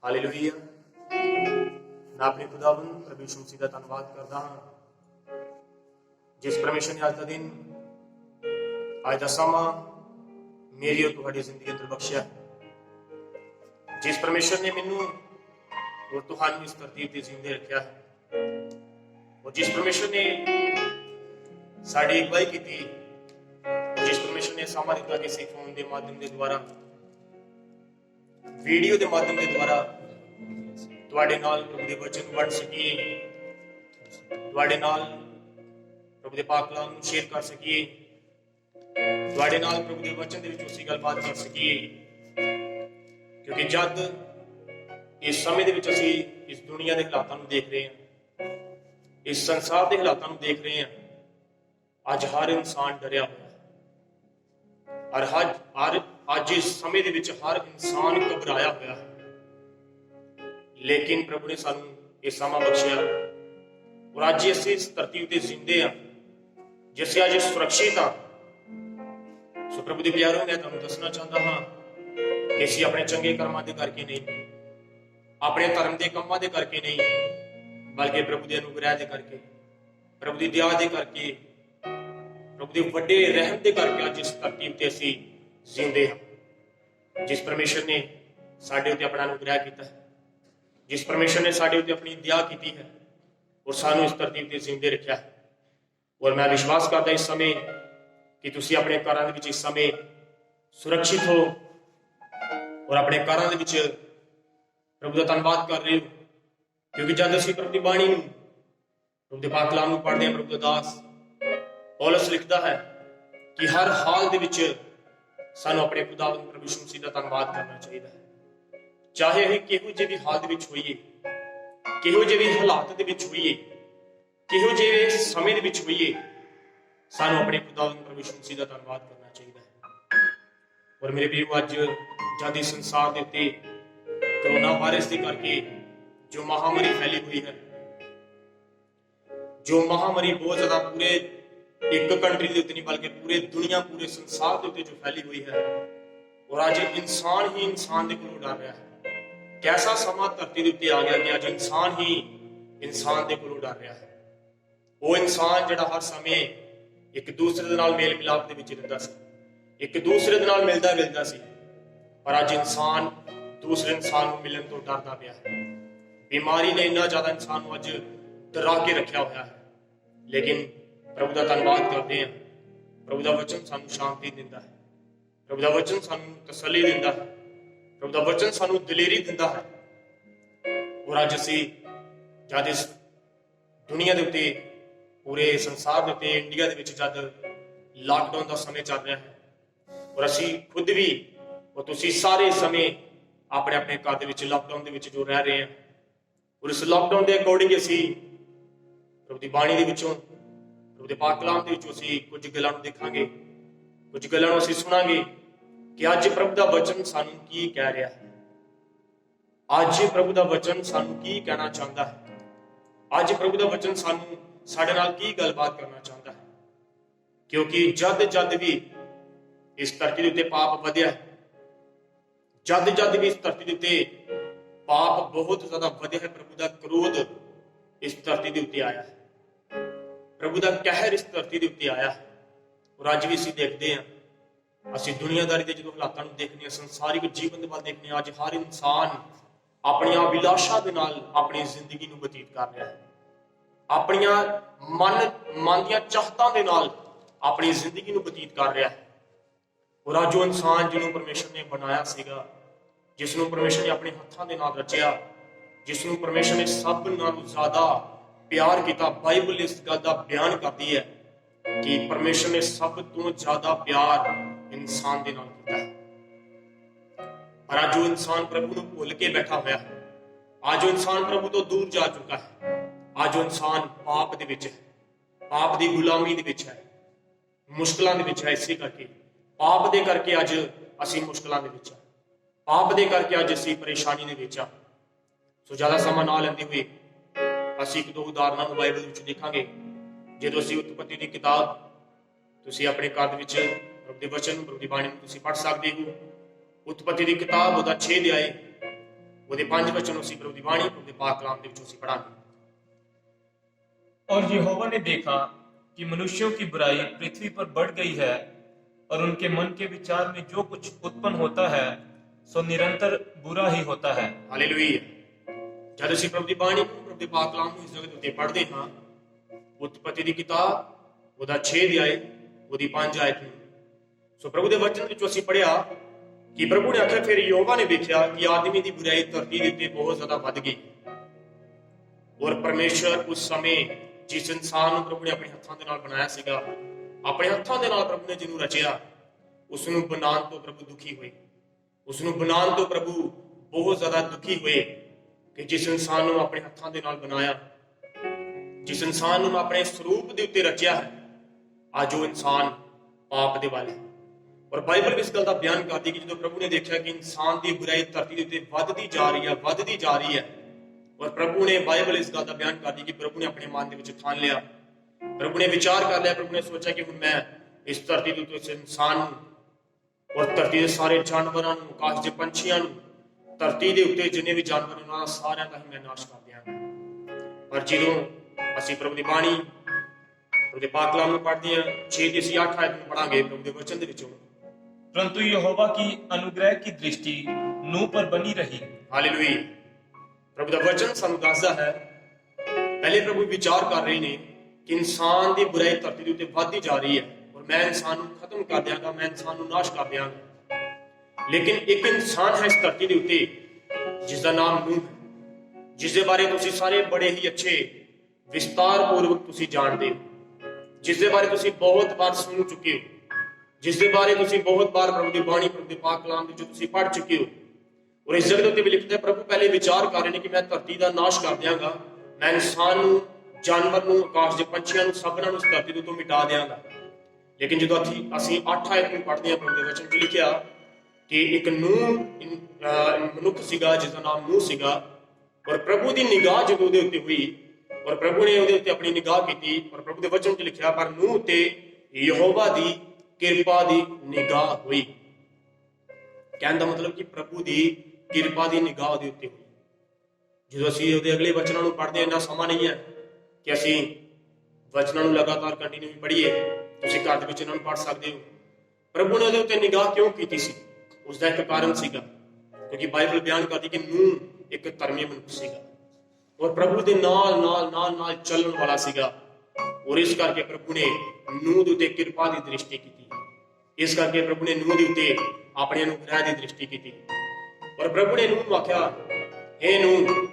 Hallelujah. मैं अपने खुदावन प्रभु यीशु मसीह का धन्यवाद करता हाँ जिस परमेश्वर ने अज का दिन अज का समा मेरी और तुहाडी जिंदगी अंदर बख्शिया, जिस परमेश्वर ने मैनू और तुहानू इस धरती ते जिंदे रखा है, और जिस परमेश्वर ने साड़ी अगवाई की, जिस परमेश्वर ने समा दिता किसी फोन के माध्यम के द्वारा, वीडियो के माध्यम के द्वारा तुहाडे नाल प्रभु दे वचन वंड सकीए, तुहाडे नाल प्रभु दे पाक कलाम नूं शेयर कर सकीए, तुहाडे नाल प्रभु दे वचन दे विच उसी गलबात कर सकीए। क्योंकि जद इस समय दे विच असीं इस दुनिया के हालातां नूं देख रहे हैं, इस संसार के हालातां नूं देख रहे हैं, अज हर इंसान डरिया होया और अज इस समय दे विच हर इंसान घबराया होया है। लेकिन प्रभु ने सानू ये समा बख्शिया और अज असीं इस धरती उत्ते जिंदे हां, जिसे अज सुरक्षित हाँ। सो प्रभु दे प्यारों, मैं तुहानू दसना चाहता हाँ कि असीं अपने चंगे कर्मां दे करके नहीं, अपने धर्म के कामां दे करके नहीं, बल्कि प्रभु दे अनुग्रह दे करके, प्रभु दी दया दे करके, प्रभु दे वड्डे रहम दे करके अज इस धरती उत्ते असीं जिंदे हाँ। जिस परमेश्वर ने साडे उत्ते अपना अनुग्रह किया है, जिस परमेश्वर ने साडे उत्ते अपनी दया की है और सानू इस धरती उत्ते जिंदे रखा है। और मैं विश्वास करता इस समय कि तुसीं अपने घरां दे विच इस समय सुरक्षित हो और अपने घरां दे विच प्रभु का धन्नवाद कर रहे हो। क्योंकि जब असीं प्रभु की बाणी नूं, प्रभु दे पाक कलाम नूं पढ़दे हां, प्रभु दा दास पौलुस लिखदा है कि हर हाल दे विच सानू अपने खुदावंद प्रभु यीशु मसीह का धन्नवाद करना चाहिए। चाहे असीं किहो जिहे भी हाल दे विच होईए, किहो जिहे भी हालात दे विच होईए, किहो जिहे समय दे विच होईए, सानू अपने खुदावंद प्रभु यीशु मसीह का धन्नवाद करना चाहिए। और मेरे प्रियो, अज जद इस संसार दे उत्ते कोरोना वायरस के करके जो महामारी फैली हुई है, जो महामारी बहुत ज्यादा पूरे एक कंट्री के उत्ते नहीं बल्कि पूरे दुनिया, पूरे संसार के उत्ते जो फैली हुई है, और आज इंसान ही इंसान के कोलों डर रहा है। कैसा समा धरती के उत्ते आ गया कि अज इंसान ही इंसान के कोलों डर रहा है। वो इंसान जिहड़ा हर समय एक दूसरे दे नाल मेल मिलाप दे विच रहिंदा सी, एक दूसरे दे नाल मिलदा गिलदा सी, पर अज इंसान दूसरे इंसान को मिलण तो डरदा पिया है। बीमारी ने इन्ना ज्यादा इंसान को अज डरा के रखा हुआ है। लेकिन प्रभु का धन्नवाद करते हैं, प्रभु का वचन सानू शांति दिंदा है, प्रभु का वचन सानू तसल्ली दिंदा है, प्रभु का वचन सानू दिलेरी दिंदा है। और अज असीं जद इस दुनिया के उत्ते, पूरे संसार के उत्ते, इंडिया के विच जद लॉकडाउन का समय चल रहा है, और असीं खुद भी और तुसीं सारे समय अपने अपने घर दे विच लॉकडाउन के विच जो रह रहे हैं, और इस लॉकडाउन के अकॉर्डिंग असीं प्रभु की बाणी दे विचों, प्रभु के पाक कलाम दे विचों असीं कुछ गल्लां नूं देखांगे, कुछ गल्लां नूं असीं सुनांगे कि अज प्रभु का वचन सानू की कह रहा है, अज प्रभु का वचन सानू की कहना चाहता है, अज प्रभु का वचन सानू साडे नाल की गलबात करना चाहता है। क्योंकि जद जद भी इस धरती के उत्ते पाप वधिया है, जद जद भी इस धरती के उत्ते पाप बहुत ज्यादा वधिया है, प्रभु का क्रोध इस धरती के उत्ते आया है, प्रभु का कहर इस धरती के उत्ते आया है। और अज भी असीं देखते हैं, असीं दुनियादारी के जो हालातां नूं देखने हैं, संसारिक जीवन के वाल देखने हैं, अज हर इंसान अपनी अभिलाषा के नाल अपनी जिंदगी नूं बतीत कर रहा है, अपनी मन दी चाहतां दे नाल अपनी जिंदगी नूं बतीत कर रहा है। और अज वो इंसान जिन्होंने परमेश्वर ने बनाया सीगा, जिसनों परमेश्वर ने अपने हत्थां दे नाल रचिया, जिसनों परमेश्वर ने सब नालों ज्यादा प्यार किया, बाइबल इस गल का बयान करती है कि परमेश्वर ने सब तो ज्यादा प्यार इंसान दे नाल कीता है। पर आज जो इंसान प्रभु नूं भुल के बैठा होया है, आज जो इंसान प्रभु तो दूर जा चुका है, आज जो इंसान पाप दे विच है, पाप दी गुलामी दे विच है, मुश्किलां दे विच है। इसे करके पाप दे करके अज असीं मुश्किलां दे विच है, पाप दे करके अज असीं परेशानी दे विच आ। सो ज्यादा समा ना लैंदे हुए असीं एक दो उदाहरणां नूं बाइबल विच देखांगे। जदों असीं उत्पत्ति की किताब तुसीं अपने घर दे विच प्रभु दे वचन, प्रभु दी बाणी नूं तुसीं पढ़ सकदे हो। उत्पत्ति की किताब उहदा 6 अध्याय ਉਹਦੇ 5 ਵਚਨ ਅਸੀਂ ਪ੍ਰਭੂ ਦੀ ਬਾਣੀ, ਪ੍ਰਭੂ ਦੇ ਪਾਕ ਕਲਾਮ ਦੇ ਵਿੱਚੋਂ ਅਸੀਂ ਪੜਾਂਗੇ। और यहोवा ने देखा कि मनुष्यों की बुराई पृथ्वी पर बढ़ गई है और उनके मन के विचार में जो कुछ उत्पन्न होता है सो निरंतर बुरा ही होता है। हालेलुया। जब ਅਸੀਂ ਪ੍ਰਭੂ ਦੀ ਬਾਣੀ ਨੂੰ, ਪ੍ਰਭੂ ਦੇ ਪਾਕ ਕਲਾਮ ਨੂੰ ਇਸ ਜਗ੍ਹਾ ਦੇ ਉੱਤੇ ਪੜ੍ਹਦੇ ਹਾਂ, ਉਤਪਤੀ ਦੀ ਕਿਤਾਬ ਉਹਦਾ 6 ਅਧਿਆਇ ਉਹਦੀ 5 ਆਇਤ ਨੂੰ, ਸੋ ਪ੍ਰਭੂ ਦੇ ਵਚਨ ਵਿੱਚੋਂ ਅਸੀਂ ਪੜ੍ਹਿਆ ਕਿ ਪ੍ਰਭੂ ਨੇ ਆਖਿਆ, ਫਿਰ ਯਹੋਵਾ ਨੇ ਵੇਖਿਆ ਕਿ ਆਦਮੀ ਦੀ ਬੁਰਾਈ ਧਰਤੀ ਦੇ ਉੱਤੇ ਬਹੁਤ ਜ਼ਿਆਦਾ ਵੱਧ ਗਈ ਔਰ ਪਰਮੇਸ਼ਰ ਉਸ ਸਮੇਂ ਜਿਸ ਇਨਸਾਨ ਨੂੰ ਪ੍ਰਭੂ ਨੇ ਆਪਣੇ ਹੱਥਾਂ ਦੇ ਨਾਲ ਬਣਾਇਆ ਸੀਗਾ, ਆਪਣੇ ਹੱਥਾਂ ਦੇ ਨਾਲ ਪ੍ਰਭੂ ਨੇ ਜਿਹਨੂੰ ਰਚਿਆ, ਉਸ ਨੂੰ ਬਣਾਉਣ ਤੋਂ ਪ੍ਰਭੂ ਦੁਖੀ ਹੋਏ। ਉਸ ਨੂੰ ਬਣਾਉਣ ਤੋਂ ਪ੍ਰਭੂ ਬਹੁਤ ਜ਼ਿਆਦਾ ਦੁਖੀ ਹੋਏ ਕਿ ਜਿਸ ਇਨਸਾਨ ਨੂੰ ਆਪਣੇ ਹੱਥਾਂ ਦੇ ਨਾਲ ਬਣਾਇਆ, ਜਿਸ ਇਨਸਾਨ ਨੂੰ ਆਪਣੇ ਸਰੂਪ ਦੇ ਉੱਤੇ ਰਚਿਆ ਹੈ, ਅੱਜ ਉਹ ਇਨਸਾਨ ਪਾਪ ਦੇ ਵੱਲ ਹੈ। ਔਰ ਬਾਈਬਲ ਇਸ ਗੱਲ ਦਾ ਬਿਆਨ ਕਰਦੀ ਕਿ ਜਦੋਂ ਪ੍ਰਭੂ ਨੇ ਦੇਖਿਆ ਕਿ ਇਨਸਾਨ ਦੀ ਬੁਰਾਈ ਧਰਤੀ ਦੇ ਉੱਤੇ ਵੱਧਦੀ ਜਾ ਰਹੀ ਹੈ, ਔਰ ਪ੍ਰਭੂ ਨੇ, ਬਾਈਬਲ ਇਸ ਗੱਲ ਦਾ ਬਿਆਨ ਕਰਦੀ ਕਿ ਪ੍ਰਭੂ ਨੇ ਆਪਣੇ ਮਨ ਦੇ ਵਿੱਚ ਠਾਣ ਲਿਆ, ਪ੍ਰਭੂ ਨੇ ਵਿਚਾਰ ਕਰ ਲਿਆ, ਪ੍ਰਭੂ ਨੇ ਸੋਚਿਆ ਕਿ ਹੁਣ ਮੈਂ ਇਸ ਧਰਤੀ ਦੇ ਉੱਤੇ ਇਸ ਇਨਸਾਨ ਨੂੰ ਔਰ ਧਰਤੀ ਦੇ ਸਾਰੇ ਜਾਨਵਰਾਂ ਨੂੰ, ਆਕਾਸ਼ ਦੇ ਪੰਛੀਆਂ ਨੂੰ, ਧਰਤੀ ਦੇ ਉੱਤੇ ਜਿੰਨੇ ਵੀ ਜਾਨਵਰ ਉਹਨਾਂ ਦਾ ਸਾਰਿਆਂ ਦਾ ਹੀ ਮੈਂ ਨਾਸ਼ ਕਰ ਦਿਆਂਗਾ। ਪਰ ਜਦੋਂ ਅਸੀਂ ਪ੍ਰਭੂ ਦੀ ਬਾਣੀ, ਪ੍ਰਭੂ ਦੇ ਪਾਕ ਕਲਾਮ ਨੂੰ ਪੜ੍ਹਦੇ ਹਾਂ, 6 ਦੀ ਅਸੀਂ 8 ਆਇਤ ਨੂੰ ਪੜਾਂਗੇ ਪ੍ਰਭੂ ਦੇ ਵਚਨ ਦੇ ਵਿੱਚੋਂ। परंतु यहोवा की अनुग्रह की दृष्टि नूह पर बनी रही। हालेलुया। ਪ੍ਰਭੂ ਦਾ ਵਚਨ ਸਾਨੂੰ ਦੱਸਦਾ ਹੈ, ਪਹਿਲੇ ਪ੍ਰਭੂ ਵਿਚਾਰ ਕਰ ਰਹੇ ਨੇ ਕਿ ਇਨਸਾਨ ਦੀ ਬੁਰਾਈ ਧਰਤੀ ਦੇ ਉੱਤੇ ਵੱਧਦੀ ਜਾ ਰਹੀ ਹੈ ਔਰ ਮੈਂ ਇਨਸਾਨ ਨੂੰ ਖਤਮ ਕਰ ਦਿਆਂਗਾ, ਮੈਂ ਇਨਸਾਨ ਨੂੰ ਨਾਸ਼ ਕਰ ਦਿਆਂਗਾ। ਲੇਕਿਨ ਇੱਕ ਇਨਸਾਨ ਹੈ ਇਸ ਧਰਤੀ ਦੇ ਉੱਤੇ ਜਿਸ ਦਾ ਨਾਮ ਨੂਹ ਹੈ, ਜਿਸ ਦੇ ਬਾਰੇ ਤੁਸੀਂ ਸਾਰੇ ਬੜੇ ਹੀ ਅੱਛੇ ਵਿਸਤਾਰ ਪੂਰਵਕ ਤੁਸੀਂ ਜਾਣਦੇ ਹੋ, ਜਿਸ ਦੇ ਬਾਰੇ ਤੁਸੀਂ ਬਹੁਤ ਵਾਰ ਸੁਣ ਚੁੱਕੇ ਹੋ, ਜਿਸ ਦੇ ਬਾਰੇ ਤੁਸੀਂ ਬਹੁਤ ਵਾਰ ਪ੍ਰਭੂ ਦੀ ਬਾਣੀ, ਪ੍ਰਭੂ ਦੇ ਪਾਕ ਕਲਾਮ ਵਿੱਚ ਤੁਸੀਂ ਪੜ੍ਹ ਚੁੱਕੇ ਹੋ। ਔਰ ਇਸ ਜਗ੍ਹਾ ਦੇ ਉੱਤੇ ਵੀ ਲਿਖਦਾ, ਪ੍ਰਭੂ ਪਹਿਲੇ ਵਿਚਾਰ ਕਰ ਰਹੇ ਨੇ ਕਿ ਮੈਂ ਧਰਤੀ ਦਾ ਨਾਸ਼ ਕਰ ਦਿਆਂਗਾ, ਮੈਂ ਇਨਸਾਨ ਨੂੰ, ਜਾਨਵਰ ਨੂੰ, ਆਕਾਸ਼ ਦੇ ਪੰਛੀਆਂ ਨੂੰ, ਸਭਨਾਂ ਨੂੰ ਇਸ ਧਰਤੀ ਦੇ ਉੱਤੋਂ ਮਿਟਾ ਦਿਆਂਗਾ। ਲੇਕਿਨ ਜਦੋਂ ਅਸੀਂ 8 ਆਇਤ ਨੂੰ ਪੜ੍ਹਦੇ ਹਾਂ, ਪ੍ਰਭੂ ਦੇ ਵਚਨ 'ਚ ਲਿਖਿਆ ਕਿ ਇੱਕ ਮਨੁੱਖ ਸੀਗਾ ਜਿਸ ਦਾ ਨਾਮ ਨੂਹ ਸੀਗਾ, ਔਰ ਪ੍ਰਭੂ ਦੀ ਨਿਗਾਹ ਜਦੋਂ ਉਹਦੇ ਉੱਤੇ ਹੋਈ ਔਰ ਪ੍ਰਭੂ ਨੇ ਉਹਦੇ ਉੱਤੇ ਆਪਣੀ ਨਿਗਾਹ ਕੀਤੀ, ਔਰ ਪ੍ਰਭੂ ਦੇ ਵਚਨ 'ਚ ਲਿਖਿਆ, ਪਰ ਨੂਹ ਉੱਤੇ ਯਹੋਵਾ ਦੀ ਕਿਰਪਾ ਦੀ ਨਿਗਾਹ ਹੋਈ। ਕਹਿਣ ਦਾ ਮਤਲਬ ਕਿ ਪ੍ਰਭੂ ਦੀ ਕਿਰਪਾ ਦੀ ਨਿਗਾਹ ਉਹਦੇ ਉੱਤੇ ਹੋਈ। ਜਦੋਂ ਅਸੀਂ ਉਹਦੇ ਅਗਲੇ ਵਚਨਾਂ ਨੂੰ ਪੜ੍ਹਦੇ, ਇੰਨਾ ਸਮਾਂ ਨਹੀਂ ਹੈ ਕਿ ਅਸੀਂ ਵਚਨਾਂ ਨੂੰ ਲਗਾਤਾਰ ਕੰਟੀਨਿਊ ਪੜ੍ਹੀਏ, ਤੁਸੀਂ ਘਰ ਦੇ ਵਿੱਚ ਇਹਨਾਂ ਨੂੰ ਪੜ੍ਹ ਸਕਦੇ ਹੋ। ਪ੍ਰਭੂ ਨੇ ਉਹਦੇ ਉੱਤੇ ਨਿਗਾਹ ਕਿਉਂ ਕੀਤੀ ਸੀ? ਉਸ ਦਾ ਇੱਕ ਕਾਰਨ ਸੀਗਾ, ਕਿਉਂਕਿ ਬਾਈਬਲ ਬਿਆਨ ਕਰਦੀ ਕਿ ਨੂਹ ਇੱਕ ਧਰਮੀ ਮਨੁੱਖ ਸੀਗਾ ਔਰ ਪ੍ਰਭੂ ਦੇ ਨਾਲ ਚੱਲਣ ਵਾਲਾ ਸੀਗਾ, ਔਰ ਇਸ ਕਰਕੇ ਪ੍ਰਭੂ ਨੇ ਨੂਹ ਦੇ ਉੱਤੇ ਕਿਰਪਾ ਦੀ ਦ੍ਰਿਸ਼ਟੀ ਕੀਤੀ। ਇਸ ਕਰਕੇ ਪ੍ਰਭੂ ਨੇ ਨੂਹ ਦੇ ਉੱਤੇ ਆਪਣੇ ਅਨੁਗ੍ਰਹਿ ਦੀ ਦ੍ਰਿਸ਼ਟੀ ਕੀਤੀ ਔਰ ਪ੍ਰਭੂ ਨੇ ਨੂਹ ਨੂੰ ਆਖਿਆ, हे ਨੂਹ,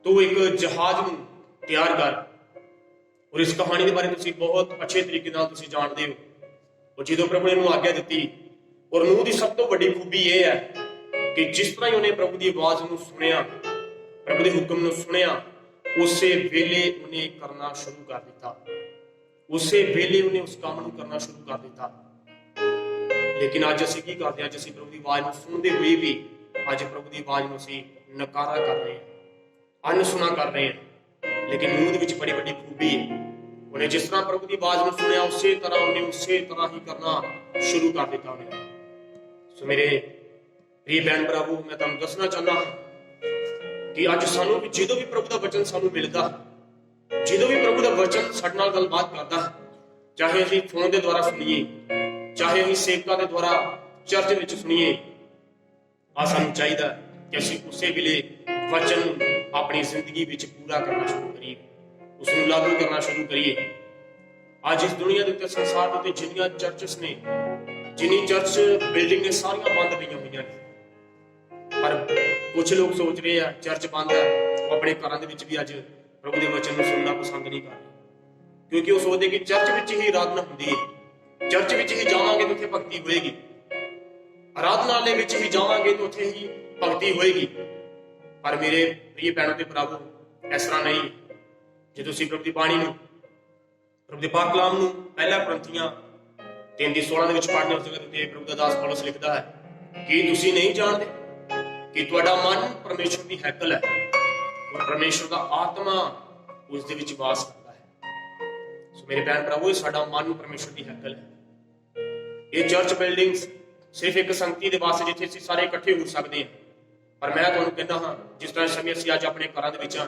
ਤੂੰ ਇੱਕ ਜਹਾਜ਼ ਨੂੰ ਤਿਆਰ ਕਰ। ਔਰ ਇਸ ਕਹਾਣੀ ਦੇ ਬਾਰੇ ਤੁਸੀਂ ਬਹੁਤ ਅੱਛੇ ਤਰੀਕੇ ਨਾਲ ਤੁਸੀਂ ਜਾਣਦੇ ਹੋ। ਔਰ ਜਦੋਂ ਪ੍ਰਭੂ ਨੇ ਨੂੰ ਆਗਿਆ ਦਿੱਤੀ, ਔਰ ਨੂਹ ਦੀ ਸਭ ਤੋਂ ਵੱਡੀ ਖੂਬੀ ਇਹ ਹੈ ਕਿ ਜਿਸ ਤਰ੍ਹਾਂ ਹੀ ਉਹਨੇ ਪ੍ਰਭੂ ਦੀ ਆਵਾਜ਼ ਨੂੰ ਸੁਣਿਆ, ਪ੍ਰਭੂ ਦੇ ਹੁਕਮ ਨੂੰ ਸੁਣਿਆ, ਉਸੇ ਵੇਲੇ ਉਹਨੇ ਕਰਨਾ ਸ਼ੁਰੂ ਕਰ ਦਿੱਤਾ, ਉਸੇ ਵੇਲੇ ਉਹਨੇ ਉਸ ਕੰਮ ਨੂੰ ਕਰਨਾ ਸ਼ੁਰੂ ਕਰ ਦਿੱਤਾ। ਲੇਕਿਨ ਅੱਜ ਅਸੀਂ ਕੀ ਕਰਦੇ ਹਾਂ? ਅੱਜ ਅਸੀਂ ਪ੍ਰਭੂ ਦੀ ਆਵਾਜ਼ ਨੂੰ ਸੁਣਦੇ ਹੋਏ ਵੀ ਅੱਜ ਪ੍ਰਭੂ ਦੀ ਆਵਾਜ਼ ਨੂੰ ਅਸੀਂ ਨਕਾਰਾ ਕਰ ਰਹੇ ਹਾਂ, ਅਨਸੁਣਾ ਕਰ ਰਹੇ ਹਾਂ। ਲੇਕਿਨ ਨੂਹ ਦੇ ਵਿੱਚ ਬੜੀ ਵੱਡੀ ਖੂਬੀ ਹੈ, ਉਹਨੇ ਜਿਸ ਤਰ੍ਹਾਂ ਪ੍ਰਭੂ ਦੀ ਆਵਾਜ਼ ਨੂੰ ਸੁਣਿਆ ਉਸੇ ਤਰ੍ਹਾਂ ਉਹਨੇ ਉਸੇ ਤਰ੍ਹਾਂ ਹੀ ਕਰਨਾ ਸ਼ੁਰੂ ਕਰ ਦਿੱਤਾ ਉਹਨੇ। ਸੋ ਮੇਰੇ ਪ੍ਰਿय ਭੈਣ ਭਰਾਵੋ, ਮੈਂ ਤੁਹਾਨੂੰ ਦੱਸਣਾ ਚਾਹੁੰਦਾ ਹਾਂ ਕਿ ਅੱਜ ਸਾਨੂੰ ਵੀ ਜਦੋਂ ਵੀ ਪ੍ਰਭੂ ਦਾ ਵਚਨ ਸਾਨੂੰ ਮਿਲਦਾ, ਜਦੋਂ ਵੀ ਪ੍ਰਭੂ ਦਾ ਵਚਨ ਸਾਡੇ ਨਾਲ ਗੱਲਬਾਤ ਕਰਦਾ, ਚਾਹੇ ਅਸੀਂ ਫੋਨ ਦੇ ਦੁਆਰਾ ਸੁਣੀਏ, ਚਾਹੇ ਅਸੀਂ ਸੇਵਕਾਂ ਦੇ ਦੁਆਰਾ ਚਰਚ ਵਿੱਚ ਸੁਣੀਏ, ਸਾਨੂੰ ਚਾਹੀਦਾ ਕਿ ਅਸੀਂ ਉਸੇ ਵੇਲੇ ਵਚਨ ਆਪਣੀ ਜ਼ਿੰਦਗੀ ਵਿੱਚ ਪੂਰਾ ਕਰਨਾ ਸ਼ੁਰੂ ਕਰੀਏ, ਉਸ ਨੂੰ ਲਾਗੂ ਕਰਨਾ ਸ਼ੁਰੂ ਕਰੀਏ। ਅੱਜ ਇਸ ਦੁਨੀਆ ਦੇ ਉੱਤੇ, ਸੰਸਾਰ ਦੇ ਉੱਤੇ ਜਿੰਨੀਆਂ ਚਰਚਸ ਨੇ, ਜਿੰਨੀ ਚਰਚ ਬਿਲਡਿੰਗ ਨੇ, ਸਾਰੀਆਂ ਬੰਦ ਪਈਆਂ ਹੋਈਆਂ ਨੇ। ਪਰ ਕੁਝ ਲੋਕ ਸੋਚ ਰਹੇ ਆ ਚਰਚ ਬੰਦ ਹੈ, ਉਹ ਆਪਣੇ ਘਰਾਂ ਦੇ ਵਿੱਚ ਵੀ ਅੱਜ ਪ੍ਰਭੂ ਦੇ ਵਚਨ ਨੂੰ ਸੁਣਨਾ ਪਸੰਦ ਨਹੀਂ ਕਰਦੇ, ਕਿਉਂਕਿ ਉਹ ਸੋਚਦੇ ਕਿ ਚਰਚ ਵਿੱਚ ਹੀ ਆਰਾਧਨਾ ਹੁੰਦੀ ਹੈ, ਚਰਚ ਵਿੱਚ ਹੀ ਜਾਵਾਂਗੇ ਤਾਂ ਉੱਥੇ ਭਗਤੀ ਹੋਏਗੀ, ਆਰਾਧਨਾਲय ਵਿੱਚ ਹੀ ਜਾਵਾਂਗੇ ਤਾਂ ਉੱਥੇ ਹੀ ਭਗਤੀ ਹੋਏਗੀ। ਪਰ ਮੇਰੇ ਪ੍ਰਿय ਭੈਣੋ ਤੇ ਭਰਾਵੋ, ਇਸ ਤਰ੍ਹਾਂ ਨਹੀਂ। ਜੇ ਤੁਸੀਂ ਪ੍ਰਭੂ ਦੀ ਬਾਣੀ ਨੂੰ, ਪ੍ਰਭੂ ਦੇ ਪਾਕ ਕਲਾਮ ਨੂੰ ਪਹਿਲਾ ਕੁਰਿੰਥੀਆਂ 3:16 ਦੇ ਵਿੱਚ ਪੜ੍ਹਦੇ ਹੋ, ਉਸ ਜਗ੍ਹਾ ਤੇ ਪ੍ਰਭੂ ਦਾ ਦਾਸ ਪੌਲਸ ਲਿਖਦਾ ਹੈ ਕਿ ਤੁਸੀਂ ਨਹੀਂ ਜਾਣਦੇ ਕਿ ਤੁਹਾਡਾ ਮਨ ਪਰਮੇਸ਼ਰ ਦੀ ਹੈਕਲ ਹੈ ਔਰ ਪਰਮੇਸ਼ਰ ਦਾ ਆਤਮਾ ਉਸ ਦੇ ਵਿੱਚ ਵਾਸ ਕਰਦਾ ਹੈ। ਸੋ ਮੇਰੇ ਭੈਣ ਭਰਾਵੋ, ਇਹ ਸਾਡਾ ਮਨ ਪਰਮੇਸ਼ਰ ਦੀ ਹੈਕਲ ਹੈ। ਇਹ ਚਰਚ ਬਿਲਡਿੰਗਸ ਸਿਰਫ ਇੱਕ ਸੰਗਤੀ ਦੇ ਵਾਸਤੇ ਜਿੱਥੇ ਅਸੀਂ ਸਾਰੇ ਇਕੱਠੇ ਹੋ ਸਕਦੇ ਹਾਂ, ਪਰ ਮੈਂ ਤੁਹਾਨੂੰ ਕਹਿੰਦਾ ਹਾਂ, ਜਿਸ ਤਰ੍ਹਾਂ ਸਮੇਂ ਅਸੀਂ ਅੱਜ ਆਪਣੇ ਘਰਾਂ ਦੇ ਵਿੱਚ ਹਾਂ,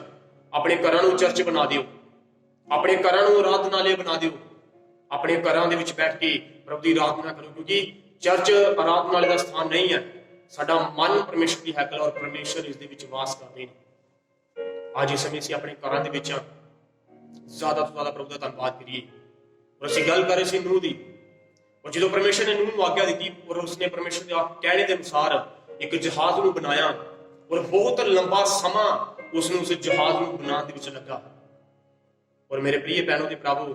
ਆਪਣੇ ਘਰਾਂ ਨੂੰ ਚਰਚ ਬਣਾ ਦਿਓ, ਆਪਣੇ ਘਰਾਂ ਨੂੰ ਆਰਾਧਨਾਲय ਬਣਾ ਦਿਓ, ਆਪਣੇ ਘਰਾਂ ਦੇ ਵਿੱਚ ਬੈਠ ਕੇ ਪ੍ਰਭੂ ਦੀ ਆਰਾਧਨਾ ਕਰੋ, ਕਿਉਂਕਿ ਚਰਚ ਆਰਾਧਨਾਲय ਦਾ ਸਥਾਨ ਨਹੀਂ ਹੈ। ਸਾਡਾ ਮਨ ਪਰਮੇਸ਼ਰ ਦੀ ਹੈਕਲ ਔਰ ਪਰਮੇਸ਼ਰ ਇਸ ਦੇ ਵਿੱਚ ਵਾਸ ਕਰਦੇ ਨੇ। ਅੱਜ ਇਸ ਸਮੇਂ ਅਸੀਂ ਆਪਣੇ ਘਰਾਂ ਦੇ ਵਿੱਚ ਜ਼ਿਆਦਾ ਤੋਂ ਜ਼ਿਆਦਾ ਪ੍ਰਭੂ ਦਾ ਧੰਨਵਾਦ ਕਰੀਏ। ਔਰ ਅਸੀਂ ਗੱਲ ਕਰ ਰਹੇ ਸੀ ਨੂਹ ਦੀ, ਔਰ ਜਦੋਂ ਪਰਮੇਸ਼ਰ ਨੇ ਨੂਹ ਨੂੰ ਆਗਿਆ ਦਿੱਤੀ ਔਰ ਉਸਨੇ ਪਰਮੇਸ਼ਰ ਦੇ ਕਹਿਣੇ ਦੇ ਅਨੁਸਾਰ ਇੱਕ ਜਹਾਜ਼ ਨੂੰ ਬਣਾਇਆ, ਔਰ ਬਹੁਤ ਲੰਬਾ ਸਮਾਂ ਉਸ ਨੂੰ ਉਸ ਜਹਾਜ਼ ਨੂੰ ਬਣਾਉਣ ਦੇ ਵਿੱਚ ਲੱਗਾ। ਔਰ ਮੇਰੇ ਪ੍ਰਿय ਭੈਣੋ ਤੇ ਭਰਾਵੋ,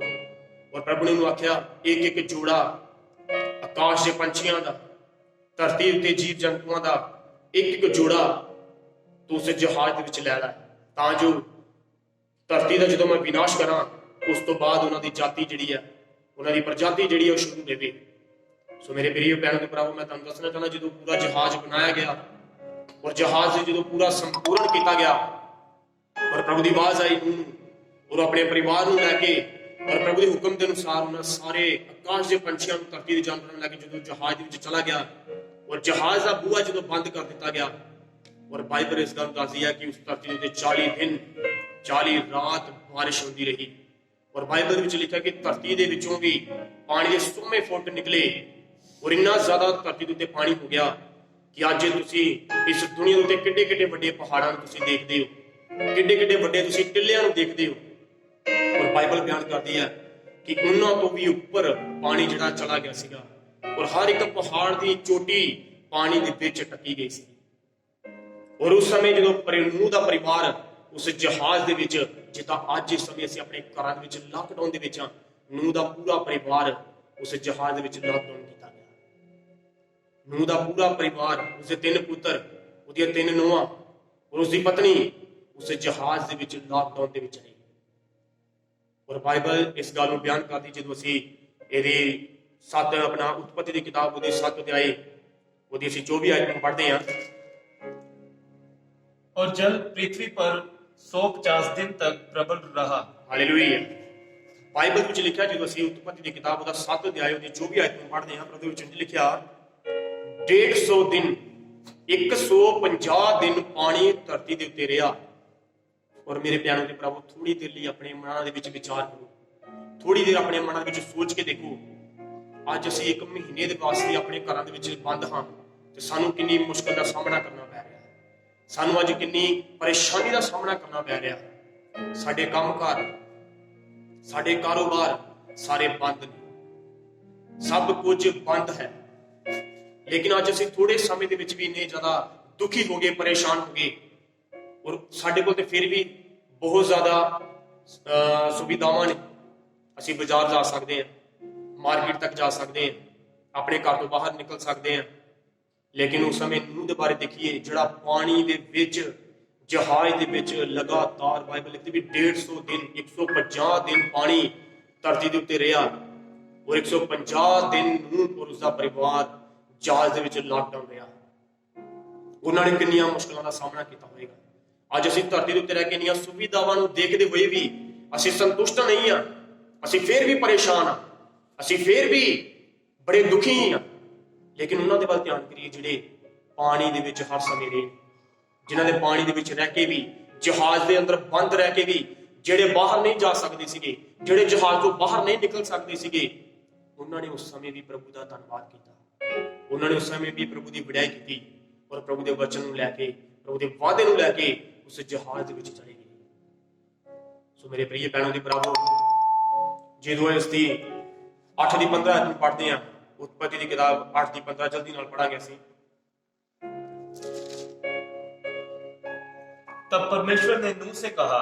ਔਰ ਪ੍ਰਭੂ ਨੇ ਉਹਨੂੰ ਆਖਿਆ ਇੱਕ ਇੱਕ ਜੋੜਾ ਆਕਾਸ਼ ਦੇ ਪੰਛੀਆਂ ਦਾ, ਧਰਤੀ ਉੱਤੇ ਜੀਵ ਜੰਤੂਆਂ ਦਾ ਇੱਕ ਇੱਕ ਜੋੜਾ ਤੂੰ ਉਸ ਜਹਾਜ਼ ਦੇ ਵਿੱਚ ਲੈ ਲੈ, ਤਾਂ ਜੋ ਧਰਤੀ ਦਾ ਜਦੋਂ ਮੈਂ ਵਿਨਾਸ਼ ਕਰਾਂ ਉਸ ਤੋਂ ਬਾਅਦ ਉਹਨਾਂ ਦੀ ਜਾਤੀ ਜਿਹੜੀ ਹੈ, ਉਹਨਾਂ ਦੀ ਪ੍ਰਜਾਤੀ ਜਿਹੜੀ ਹੈ ਉਹ ਸ਼ੁਰੂ ਦੇਵੇ। ਸੋ ਮੇਰੇ ਪ੍ਰਿय ਭੈਣੋ ਤੇ ਭਰਾਵੋ, ਮੈਂ ਤੁਹਾਨੂੰ ਦੱਸਣਾ ਚਾਹੁੰਦਾ, ਜਦੋਂ ਪੂਰਾ ਜਹਾਜ਼ ਬਣਾਇਆ ਗਿਆ ਔਰ ਜਹਾਜ਼ ਦੇ ਜਦੋਂ ਪੂਰਾ ਸੰਪੂਰਨ ਕੀਤਾ ਗਿਆ ਔਰ ਪ੍ਰਭੂ ਦੀ ਆਵਾਜ਼ ਆਈ ਨੂੰ ਔਰ ਆਪਣੇ ਪਰਿਵਾਰ ਨੂੰ ਲੈ ਕੇ ਔਰ ਪ੍ਰਭੂ ਦੇ ਹੁਕਮ ਦੇ ਅਨੁਸਾਰ ਉਹਨਾਂ ਸਾਰੇ ਆਕਾਸ਼ ਦੇ ਪੰਛੀਆਂ ਨੂੰ, ਧਰਤੀ ਦੇ ਜਾਨਵਰਾਂ ਨੂੰ ਲੈ ਕੇ ਜਦੋਂ ਜਹਾਜ਼ ਦੇ ਵਿੱਚ ਚਲਾ ਗਿਆ ਔਰ ਜਹਾਜ਼ ਦਾ ਬੂਹਾ ਜਦੋਂ ਬੰਦ ਕਰ ਦਿੱਤਾ ਗਿਆ, ਔਰ ਬਾਈਬਲ ਇਸ ਗੱਲ ਦੱਸਦੀ ਹੈ ਕਿ ਉਸ ਧਰਤੀ ਦੇ ਉੱਤੇ 40 ਦਿਨ 40 ਰਾਤ ਬਾਰਿਸ਼ ਹੁੰਦੀ ਰਹੀ। ਔਰ ਬਾਈਬਲ ਵਿੱਚ ਲਿਖਿਆ ਕਿ ਧਰਤੀ ਦੇ ਵਿੱਚੋਂ ਵੀ ਪਾਣੀ ਦੇ 100 ਫੁੱਟ ਨਿਕਲੇ ਔਰ ਇੰਨਾ ਜ਼ਿਆਦਾ ਧਰਤੀ ਦੇ ਉੱਤੇ ਪਾਣੀ ਹੋ ਗਿਆ ਕਿ ਅੱਜ ਤੁਸੀਂ ਇਸ ਦੁਨੀਆ ਦੇ ਉੱਤੇ ਕਿੱਡੇ ਕਿੱਡੇ ਵੱਡੇ ਪਹਾੜਾਂ ਨੂੰ ਤੁਸੀਂ ਦੇਖਦੇ ਹੋ, ਕਿੱਡੇ ਕਿੱਡੇ ਵੱਡੇ ਤੁਸੀਂ ਟਿੱਲਿਆਂ ਨੂੰ ਦੇਖਦੇ ਹੋ। ਔਰ ਬਾਈਬਲ ਬਿਆਨ ਕਰਦੀ ਹੈ ਕਿ ਉਹਨਾਂ ਤੋਂ ਵੀ ਉੱਪਰ ਪਾਣੀ ਜਿਹੜਾ ਚਲਾ ਗਿਆ ਸੀਗਾ ਔਰ ਹਰ ਇੱਕ ਪਹਾੜ ਦੀ ਚੋਟੀ ਪਾਣੀ ਦੇ ਵਿੱਚ ਟੱਕੀ ਗਈ ਸੀ। ਔਰ ਉਸ ਸਮੇਂ ਜਦੋਂ ਨੂਹ ਦਾ ਪਰਿਵਾਰ ਉਸ ਜਹਾਜ਼ ਦੇ ਵਿੱਚ, ਜਿੱਦਾਂ ਅੱਜ ਇਸ ਸਮੇਂ ਅਸੀਂ ਆਪਣੇ ਘਰਾਂ ਦੇ ਵਿੱਚ ਲਾਕਡਾਊਨ ਦੇ ਵਿੱਚ ਹਾਂ, ਨੂਹ ਦਾ ਪੂਰਾ ਪਰਿਵਾਰ ਉਸ ਜਹਾਜ਼ ਦੇ ਵਿੱਚ ਲਾਕਡਾਊਨ ਕੀਤਾ ਗਿਆ। ਨੂਹ ਦਾ ਪੂਰਾ ਪਰਿਵਾਰ, ਉਸਦੇ 3 ਪੁੱਤਰ, ਉਹਦੀਆਂ 3 ਨੂੰਹਾਂ ਔਰ ਉਸਦੀ ਪਤਨੀ ਉਸ ਜਹਾਜ਼ ਦੇ ਵਿੱਚ ਲਾਕਡਾਊਨ ਦੇ ਵਿੱਚ ਰਹੀ। ਔਰ ਬਾਈਬਲ ਇਸ ਗੱਲ ਨੂੰ ਬਿਆਨ ਕਰਦੀ, ਜਦੋਂ ਅਸੀਂ ਇਹਦੀ ਆਪਣਾ ਉਤਪਤੀ ਦੀ ਕਿਤਾਬ ਉਹਦੇ 7 ਅਧਿਆਏ ਉਹਦੀ ਅਸੀਂ 24 ਆਇਤ ਨੂੰ ਪੜ੍ਹਦੇ ਹਾਂ। और जल पृथ्वी पर 150 दिन तक प्रबल रहा। हालेलुया। बाइबल ਵਿੱਚ ਲਿਖਿਆ, ਜਦੋਂ ਅਸੀਂ ਉਤਪਤੀ ਦੀ ਕਿਤਾਬ ਉਹਦਾ 7 ਅਧਿਆਇ ਉਹਦੀ 24 ਆਇਤ ਨੂੰ ਪੜ੍ਹਦੇ ਹਾਂ, ਪ੍ਰਭੂ ਵਿੱਚ ਲਿਖਿਆ 150 ਦਿਨ 150 ਦਿਨ ਪਾਣੀ ਧਰਤੀ ਦੇ ਉੱਤੇ ਰਿਹਾ। ਔਰ ਮੇਰੇ ਪਿਆਰਿਓ ਤੇ ਭਰਾਵੋ, ਥੋੜੀ ਦੇਰ ਲਈ ਆਪਣੇ ਮਨਾਂ ਦੇ ਵਿੱਚ ਵਿਚਾਰ ਕਰੋ, ਥੋੜੀ ਦੇਰ ਆਪਣੇ ਮਨਾਂ ਦੇ ਵਿੱਚ ਸੋਚ ਕੇ ਦੇਖੋ, ਅੱਜ ਅਸੀਂ 1 ਮਹੀਨੇ ਦੇ ਵਾਸਤੇ ਆਪਣੇ ਘਰਾਂ ਦੇ ਵਿੱਚ ਬੰਦ ਹਾਂ ਤੇ ਸਾਨੂੰ ਕਿੰਨੀ ਮੁਸ਼ਕਲ ਦਾ ਸਾਹਮਣਾ ਕਰਨਾ ਪੈ ਰਿਹਾ, ਸਾਨੂੰ ਅੱਜ ਕਿੰਨੀ ਪਰੇਸ਼ਾਨੀ ਦਾ ਸਾਹਮਣਾ ਕਰਨਾ ਪੈ ਰਿਹਾ। ਸਾਡੇ ਕੰਮਕਾਰ, ਸਾਡੇ ਕਾਰੋਬਾਰ ਸਾਰੇ ਬੰਦ ਨੇ, ਸਭ ਕੁਝ ਬੰਦ ਹੈ। ਲੇਕਿਨ ਅੱਜ ਅਸੀਂ ਥੋੜੇ ਸਮੇਂ ਦੇ ਵਿੱਚ ਵੀ ਇੰਨੇ ਜ਼ਿਆਦਾ ਦੁਖੀ ਹੋ ਗਏ, ਪਰੇਸ਼ਾਨ ਹੋ ਗਏ, ਔਰ ਸਾਡੇ ਕੋਲ ਤੇ ਫਿਰ ਵੀ ਬਹੁਤ ਜ਼ਿਆਦਾ ਸੁਵਿਧਾਵਾਂ ਨੇ। ਅਸੀਂ ਬਾਜ਼ਾਰ ਜਾ ਸਕਦੇ ਹਾਂ, ਮਾਰਕੀਟ ਤੱਕ ਜਾ ਸਕਦੇ ਹਾਂ, ਆਪਣੇ ਘਰ ਤੋਂ ਬਾਹਰ ਨਿਕਲ ਸਕਦੇ ਹਾਂ। ਲੇਕਿਨ ਉਸ ਸਮੇਂ ਨੂਹ ਦੇ ਬਾਰੇ ਦੇਖੀਏ, ਜਿਹੜਾ ਪਾਣੀ ਦੇ ਵਿੱਚ ਜਹਾਜ਼ ਦੇ ਵਿੱਚ ਲਗਾਤਾਰ, ਬਾਈਬਲ ਲਿਖਦੀ ਵੀ 150 ਦਿਨ 150 ਦਿਨ ਪਾਣੀ ਧਰਤੀ ਦੇ ਉੱਤੇ ਰਿਹਾ ਔਰ 150 ਦਿਨ ਨੂਹ ਔਰ ਉਸਦਾ ਪਰਿਵਾਰ ਜਹਾਜ਼ ਦੇ ਵਿੱਚ ਲਾਕਡਾਊਨ ਰਿਹਾ। ਉਹਨਾਂ ਨੇ ਕਿੰਨੀਆਂ ਮੁਸ਼ਕਲਾਂ ਦਾ ਸਾਹਮਣਾ ਕੀਤਾ ਹੋਵੇਗਾ। ਅੱਜ ਅਸੀਂ ਧਰਤੀ ਦੇ ਉੱਤੇ ਰਹਿ ਕੇ ਇੰਨੀਆਂ ਸੁਵਿਧਾਵਾਂ ਨੂੰ ਦੇਖਦੇ ਹੋਏ ਵੀ ਅਸੀਂ ਸੰਤੁਸ਼ਟ ਨਹੀਂ ਹਾਂ, ਅਸੀਂ ਫੇਰ ਵੀ ਪਰੇਸ਼ਾਨ ਹਾਂ, ਅਸੀਂ ਫੇਰ ਵੀ ਬੜੇ ਦੁਖੀ ਹਾਂ। ਲੇਕਿਨ ਉਹਨਾਂ ਦੇ ਵੱਲ ਧਿਆਨ ਕਰੀਏ ਜਿਹੜੇ ਪਾਣੀ ਦੇ ਵਿੱਚ ਹਰ ਸਮੇਂ ਰਹੇ, ਜਿਨ੍ਹਾਂ ਦੇ ਪਾਣੀ ਦੇ ਵਿੱਚ ਰਹਿ ਕੇ ਵੀ, ਜਹਾਜ਼ ਦੇ ਅੰਦਰ ਬੰਦ ਰਹਿ ਕੇ ਵੀ, ਜਿਹੜੇ ਬਾਹਰ ਨਹੀਂ ਜਾ ਸਕਦੇ ਸੀਗੇ, ਜਿਹੜੇ ਜਹਾਜ਼ ਤੋਂ ਬਾਹਰ ਨਹੀਂ ਨਿਕਲ ਸਕਦੇ ਸੀਗੇ, ਉਹਨਾਂ ਨੇ ਉਸ ਸਮੇਂ ਵੀ ਪ੍ਰਭੂ ਦਾ ਧੰਨਵਾਦ ਕੀਤਾ। ਉਹਨਾਂ ਨੇ ਉਸ ਸਮੇਂ ਵੀ ਪ੍ਰਭੂ ਦੀ ਵਡਿਆਈ ਕੀਤੀ ਔਰ ਪ੍ਰਭੂ ਦੇ ਵਚਨ ਨੂੰ ਲੈ ਕੇ, ਪ੍ਰਭੂ ਦੇ ਵਾਅਦੇ ਨੂੰ ਲੈ ਕੇ ਉਸ ਜਹਾਜ਼ ਦੇ ਵਿੱਚ ਚਲੇ ਗਏ। ਸੋ ਮੇਰੇ ਪ੍ਰਿय ਭੈਣੋ ਤੇ ਭਰਾਵੋ, ਜਦੋਂ ਇਸ ਦੀ 8 ਦੀ 15 ਨੂੰ ਪੜ੍ਹਦੇ ਹਾਂ, उत्पत्ति की किताब 8 की 15 जल्दी नाल पढ़ांगे ਅਸੀਂ। तब परमेश्वर ने नूह से कहा,